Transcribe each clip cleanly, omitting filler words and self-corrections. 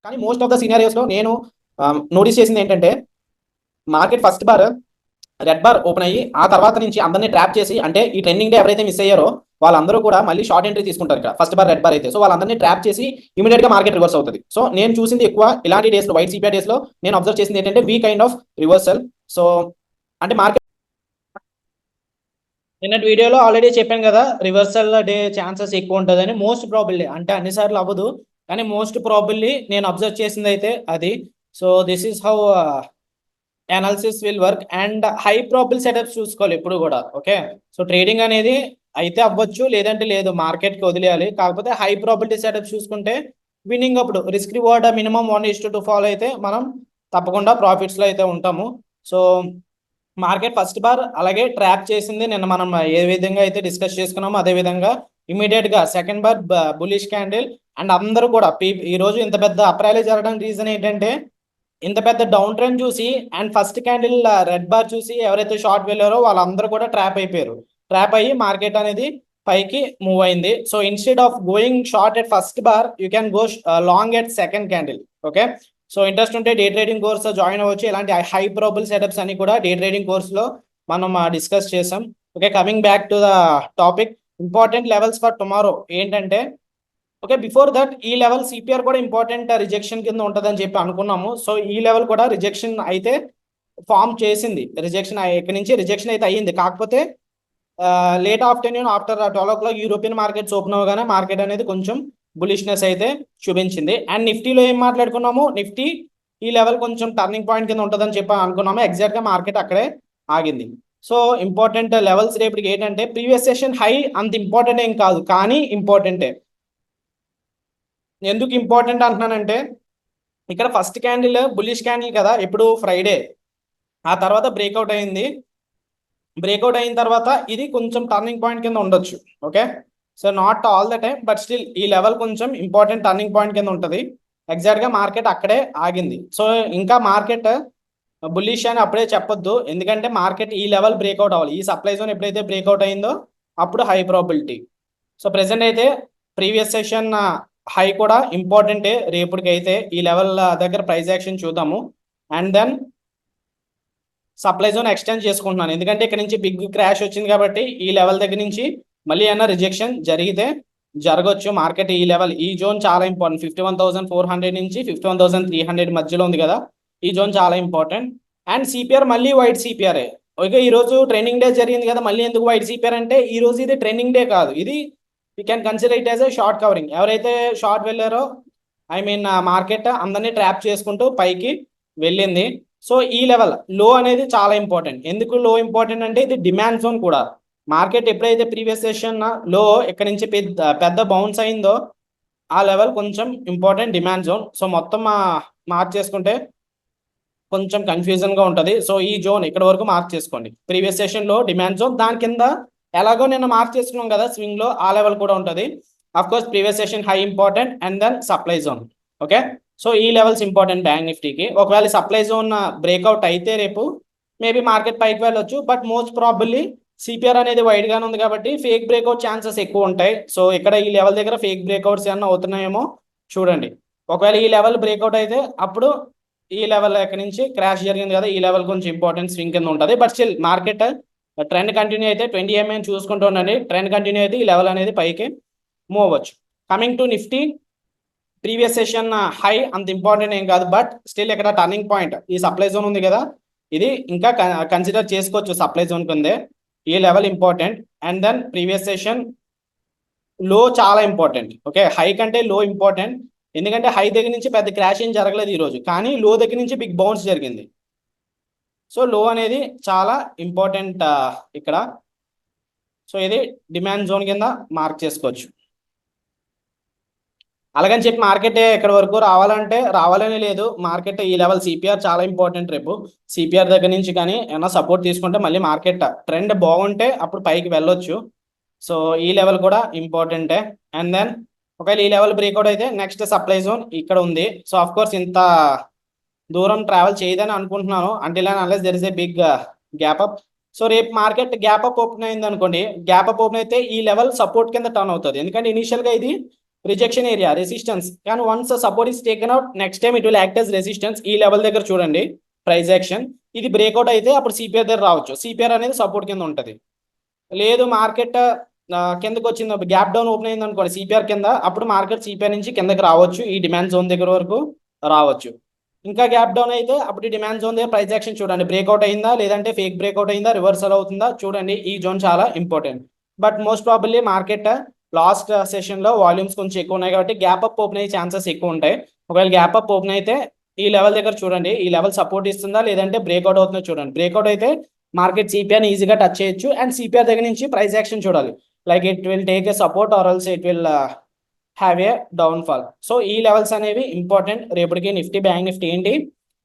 కానీ most of the సినారియోస్లో నేను notice చేసింది ఏంటంటే market first bar red bar open అయ్యి ఆ తర్వాత నుంచి అందరినీ ట్రాప్ చేసి, అంటే ఈ ట్రెండింగ్ డే ఎవరైతే మిస్ అయ్యారో వాళ్ళందరూ కూడా మళ్ళీ షార్ట్ ఎంట్రీ తీసుకుంటారు ఇక్కడ ఫస్ట్ బార్ రెడ్ బార్ అయితే. సో వాళ్ళందరినీ ట్రాప్ చేసి ఇమీడియట్ గా మార్కెట్ రివర్స్ అవుతుంది. సో నేను చూసింది ఎక్కువ ఇలాంటి డేస్ లో, వైట్ సిపిఐ డేస్ లో నేను అబ్జర్వ్ చేసింది ఏంటంటే we kind of reversal. So అంటే మార్కెట్ నిన్నటి వీడియోలో ఆల్రెడీ చెప్పాను కదా, రివర్సల్ డే ఛాన్సెస్ ఎక్కువ ఉంటుందని. మోస్ట్ ప్రాబిలిటీ అంటే అన్నిసార్లు అవ్వదు, కానీ మోస్ట్ ప్రాబిలిటీ నేను అబ్జర్వ్ చేసింది అయితే అది. So this is how analysis will work. And high probable setups చూసుకోవాలి ఎప్పుడు కూడా. ఓకే, సో ట్రేడింగ్ అనేది అయితే అవ్వచ్చు, లేదంటే లేదు, మార్కెట్కి వదిలేయాలి. కాకపోతే హై ప్రాబిలిటీ సెటప్స్ చూసుకుంటే విన్నింగ్ అప్పుడు రిస్క్ రివార్డ్ మినిమం 1:2 ఫాలో అయితే మనం తప్పకుండా ప్రాఫిట్స్లో అయితే ఉంటాము. సో మార్కెట్ ఫస్ట్ బార్ అలాగే ట్రాప్ చేసింది నిన్న మనం ఏ విధంగా అయితే డిస్కస్ చేసుకున్నామో అదే విధంగా ఇమీడియట్ గా second bar bullish candle. And అందరూ కూడా ఈ రోజు ఇంత పెద్ద అప్రైలే జరగడానికి రీజన్ ఏంటంటే ఇంత పెద్ద డౌన్ ట్రెండ్ చూసి and first candle red bar చూసి ఎవరైతే షార్ట్ వెళ్ళారో వాళ్ళందరూ కూడా ట్రాప్ అయిపోయారు. ట్రాప్ అయ్యి మార్కెట్ అనేది పైకి మూవ్ అయింది. So instead of going short at first bar you can go long at second candle. Okay, so interest ఉంటే డే ట్రేడింగ్ కోర్స్ జాయిన్ అవ్వచ్చు. ఇలాంటి హై ప్రాబుల్ సెటప్స్ అని కూడా డే ట్రేడింగ్ కోర్స్లో మనం డిస్కస్ చేసాం. Okay, coming back to the topic, important levels for tomorrow ఏంటంటే, okay before that ఈ లెవెల్ సిపిఆర్ కూడా ఇంపార్టెంట్ రిజెక్షన్ కింద ఉంటుందని చెప్పి అనుకున్నాము. సో ఈ లెవెల్ కూడా రిజెక్షన్ అయితే ఫామ్ చేసింది, రిజెక్షన్ ఇక్కడ నుంచి రిజెక్షన్ అయితే అయ్యింది. కాకపోతే late afternoon after 12 o'clock European markets open అవ్వగానే మార్కెట్ అనేది కొంచెం బులిష్నెస్ అయితే చూపించింది. అండ్ నిఫ్టీలో ఏం మాట్లాడుకున్నాము, నిఫ్టీ ఈ లెవెల్ కొంచెం టర్నింగ్ పాయింట్ కింద ఉంటుందని చెప్పి అనుకున్నాము. ఎగ్జాక్ట్గా మార్కెట్ అక్కడే ఆగింది. సో ఇంపార్టెంట్ లెవెల్స్ రేపటికి ఏంటంటే, ప్రీవియస్ సెషన్ హై అంత ఇంపార్టెంట్ ఏం కాదు, కానీ ఇంపార్టెంటే. ఎందుకు ఇంపార్టెంట్ అంటున్నానంటే, ఇక్కడ ఫస్ట్ క్యాండిల్ బుల్లిష్ క్యాండిల్ కదా, ఎప్పుడు ఫ్రైడే, ఆ తర్వాత బ్రేక్అవుట్ అయింది. బ్రేక్అవుట్ అయిన తర్వాత ఇది కొంచెం టర్నింగ్ పాయింట్ కింద ఉండొచ్చు. Okay, so not all the time, but still ఈ లెవెల్ కొంచెం ఇంపార్టెంట్ టర్నింగ్ పాయింట్ కింద ఉంటుంది. ఎగ్జాక్ట్గా మార్కెట్ అక్కడే ఆగింది. సో ఇంకా మార్కెట్ బుల్లిష్ అని అప్పుడే చెప్పొద్దు, ఎందుకంటే మార్కెట్ ఈ లెవెల్ బ్రేక్అవుట్ అవ్వాలి. ఈ సప్లై జోన్ ఎప్పుడైతే బ్రేక్అవుట్ అయిందో అప్పుడు హై ప్రాబిలిటీ. సో ప్రెసెంట్ అయితే ప్రీవియస్ సెషన్ హై కూడా ఇంపార్టెంటే. రేపటికి అయితే ఈ లెవెల్ దగ్గర ప్రైస్ యాక్షన్ చూద్దాము. And then supply zone extend చేసుకుంటున్నాను, ఎందుకంటే ఇక్కడ నుంచి బిగ్ క్రాష్ వచ్చింది కాబట్టి ఈ లెవెల్ దగ్గర నుంచి మళ్ళీ ఏమైనా రిజెక్షన్ జరిగితే జరగవచ్చు. మార్కెట్ ఈ లెవెల్, ఈ జోన్ చాలా ఇంపార్టెంట్. 51,400 నుంచి 51,300 మధ్యలో ఉంది కదా, ఈ జోన్ చాలా ఇంపార్టెంట్. అండ్ సిపిఆర్ మళ్ళీ వైట్ సిపిఆర్. ఓకే, ఈ రోజు ట్రెండింగ్ డే జరిగింది కదా, మళ్ళీ ఎందుకు వైట్ సిపిఆర్ అంటే, ఈ రోజు ఇది ట్రెండింగ్ డే కాదు, ఇది you can consider it as a short covering. ఎవరైతే షార్ట్ వెళ్ళారో ఐ మీన్ మార్కెట్ అందరినీ ట్రాప్ చేసుకుంటూ పైకి వెళ్ళింది. సో ఈ లెవెల్ లో అనేది చాలా ఇంపార్టెంట్. ఎందుకు లో ఇంపార్టెంట్ అంటే, ఇది డిమాండ్ జోన్ కూడా. మార్కెట్ ఎప్పుడైతే ప్రీవియస్ సెషన్ లో ఇక్కడ నుంచి పెద్ద బౌన్స్ అయిందో ఆ లెవెల్ కొంచెం ఇంపార్టెంట్ డిమాండ్ జోన్. సో మొత్తం మార్క్ చేసుకుంటే కొంచెం కన్ఫ్యూజన్గా ఉంటుంది. సో ఈ జోన్ ఇక్కడ వరకు మార్క్ చేసుకోండి, ప్రీవియస్ సెషన్లో డిమాండ్ జోన్. దాని కింద ఎలాగో నిన్న మార్క్ చేసుకున్నాం కదా స్వింగ్లో, ఆ లెవెల్ కూడా ఉంటుంది. Of course previous session high important and then supply zone. Okay, so ఈ లెవెల్స్ ఇంపార్టెంట్ బ్యాంక్ నిఫ్టీకి. ఒకవేళ సప్లై జోన్ బ్రేక్అవుట్ అయితే రేపు మేబీ మార్కెట్ పైకి వెళ్ళొచ్చు, బట్ మోస్ట్ ప్రాబబ్లీ సిపిఆర్ అనేది వైడ్గానే ఉంది కాబట్టి ఫేక్ బ్రేక్అవుట్ ఛాన్సెస్ ఎక్కువ ఉంటాయి. సో ఇక్కడ ఈ లెవెల్ దగ్గర ఫేక్ బ్రేక్అవుట్స్ ఏమన్నా అవుతున్నాయేమో చూడండి. ఒకవేళ ఈ లెవెల్ బ్రేక్అవుట్ అయితే అప్పుడు ఈ లెవెల్ ఎక్కడి నుంచి క్రాష్ జరిగింది కదా, ఈ లెవెల్ కొంచెం ఇంపార్టెంట్ స్వింగ్ కింద ఉంటుంది. But still market trend continue అయితే 20 MA చూసుకుంటూ ఉండండి. ట్రెండ్ కంటిన్యూ అయితే ఈ లెవెల్ అనేది పైకి మూవ్ అవ్వచ్చు. Coming to Nifty, previous session high అంత ఇంపార్టెంట్ ఏం కాదు, బట్ స్టిల్ ఇక్కడ టర్నింగ్ పాయింట్ ఈ సప్లై జోన్ ఉంది కదా, ఇది ఇంకా కన్సిడర్ చేసుకోవచ్చు. సప్లై జోన్ కిందే ఈ level important. And then previous session లో చాలా ఇంపార్టెంట్. ఓకే, హై కంటే లో ఇంపార్టెంట్, ఎందుకంటే హై దగ్గర నుంచి పెద్ద క్రాష్ ఏం జరగలేదు ఈరోజు, కానీ లో దగ్గర నుంచి బిగ్ బౌన్స్ జరిగింది. సో లో అనేది చాలా ఇంపార్టెంట్ ఇక్కడ. సో ఇది డిమాండ్ జోన్ కింద మార్క్ చేసుకోవచ్చు. అలాగని చెప్పి మార్కెట్ ఇక్కడ వరకు రావాలంటే రావాలని లేదు. మార్కెట్ ఈ లెవెల్ సిపిఆర్ చాలా ఇంపార్టెంట్. రేపు సిపిఆర్ దగ్గర నుంచి కానీ ఏమైనా సపోర్ట్ తీసుకుంటే మళ్ళీ మార్కెట్ ట్రెండ్ బాగుంటే అప్పుడు పైకి వెళ్ళొచ్చు. సో ఈ లెవెల్ కూడా ఇంపార్టెంటే. అండ్ దెన్ ఒకవేళ ఈ లెవెల్ బ్రేక్అవుట్ అయితే నెక్స్ట్ సప్లై జోన్ ఇక్కడ ఉంది. సో ఆఫ్ కోర్స్ ఇంత దూరం ట్రావెల్ చేయదని అనుకుంటున్నాను, until and unless there is a big gap up. So రేపు మార్కెట్ గ్యాప్ అప్ ఓపెన్ అయింది అనుకోండి, గ్యాప్ అప్ ఓపెన్ అయితే ఈ లెవెల్ సపోర్ట్ కింద టర్న్ అవుతుంది. ఎందుకంటే ఇనిషియల్గా ఇది రిజెక్షన్ ఏరియా, రెసిస్టెన్స్. కానీ once support is taken out, next time it will act as resistance. ఈ లెవెల్ దగ్గర చూడండి ప్రైస్ యాక్షన్. ఇది బ్రేక్అవుట్ అయితే అప్పుడు సిపిఆర్ దగ్గర రావచ్చు. సిపిఆర్ అనేది సపోర్ట్ కింద ఉంటుంది. లేదు మార్కెట్ కిందకి వచ్చింది, గ్యాప్ డౌన్ ఓపెన్ అయింది అనుకోండి సిపిఆర్ కింద, అప్పుడు మార్కెట్ సిపిఆర్ నుంచి కిందకి రావచ్చు, ఈ డిమాండ్ జోన్ దగ్గర వరకు రావచ్చు. ఇంకా గ్యాప్ డౌన్ అయితే అప్పుడు ఈ డిమాండ్ జోన్ దగ్గర ప్రైస్ యాక్షన్ చూడండి, బ్రేక్అవుట్ అయిందా లేదంటే ఫేక్ బ్రేక్అవుట్ అయిందా, రివర్సల్ అవుతుందా చూడండి. ఈ జోన్ చాలా important. But most probably market last session లో వాల్యూమ్స్ కొంచెం ఎక్కువ ఉన్నాయి కాబట్టి గ్యాప్ అప్ ఓపెన్ అయ్యే ఛాన్సెస్ ఎక్కువ ఉంటాయి. ఒకవేళ గ్యాప్ అప్ ఓపెన్ అయితే ఈ లెవెల్ దగ్గర చూడండి, ఈ లెవెల్ సపోర్ట్ ఇస్తుందా లేదంటే బ్రేక్అవుట్ అవుతుందో చూడండి. బ్రేక్అవుట్ అయితే మార్కెట్ సిపిఆర్ ఈజీగా టచ్ చేయొచ్చు, అండ్ సిపిఆర్ దగ్గర నుంచి ప్రైస్ యాక్షన్ చూడాలి. Like it will take a support or also it will have a downfall. So ఈ లెవెల్స్ అనేవి ఇంపార్టెంట్. రేపటికి నిఫ్టీ, బ్యాంక్ నిఫ్టీ ఏంటి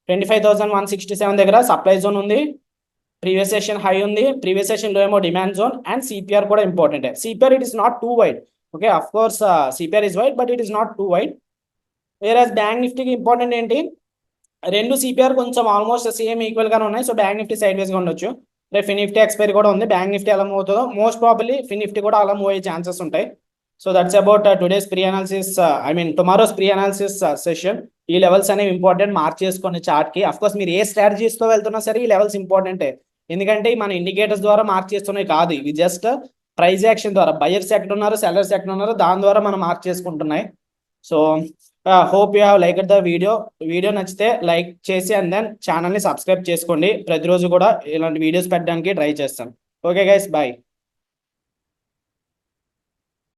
25,167 దగ్గర సప్లై జోన్ ఉంది, ప్రీవియస్ సెషన్ హై ఉంది, ప్రీవియస్ సెషన్ లో ఏమో డిమాండ్ జోన్, అండ్ సిపిఆర్ కూడా important. CPR it is not too wide. Okay, of course CPR is wide but it is not too wide. వేరే Bank నిఫ్టీకి important ఏంటి, రెండు CPR కొంచెం almost same equal గానే ఉన్నాయి. So Bank Nifty sideways గా ఉండొచ్చు. రేపు ఫిన్ నిఫ్టీ ఎక్స్పైరీ కూడా ఉంది, బ్యాంక్ నిఫ్టీ ఎలా మూవ్ అవుతుందో మోస్ట్ ప్రాబబ్లీ ఫిన్ నిఫ్టీ కూడా అలా మూవ్ అయ్యే ఛాన్సెస్ ఉంటాయి. So that's about today's pre analysis, tomorrow's pre analysis session. ఈ లెవెల్స్ అనేవి ఇంపార్టెంట్, మార్క్ చేసుకోండి చార్ట్ కి. అఫ్ కోర్స్ మీరు ఏ స్ట్రాటజీస్ తో వెళ్తున్నా సరే ఈ లెవెల్స్ ఇంపార్టెంటే, ఎందుకంటే మన ఇండికేటర్స్ ద్వారా మార్క్ చేస్తున్నాయి కాదు, ఇవి జస్ట్ ప్రైస్ యాక్షన్ ద్వారా బయర్స్ ఎక్కడ ఉన్నారు, సెల్లర్స్ ఎక్కడ ఉన్నారు దాని ద్వారా మనం మార్క్ చేసుకుంటున్నాయి. So hope you have liked the video. Video నచ్చితే లైక్ చేసి అండ్ దెన్ ఛానల్ని సబ్స్క్రైబ్ చేసుకోండి. ప్రతిరోజు కూడా ఇలాంటి వీడియోస్ పెట్టడానికి ట్రై చేస్తాను. Okay guys, bye.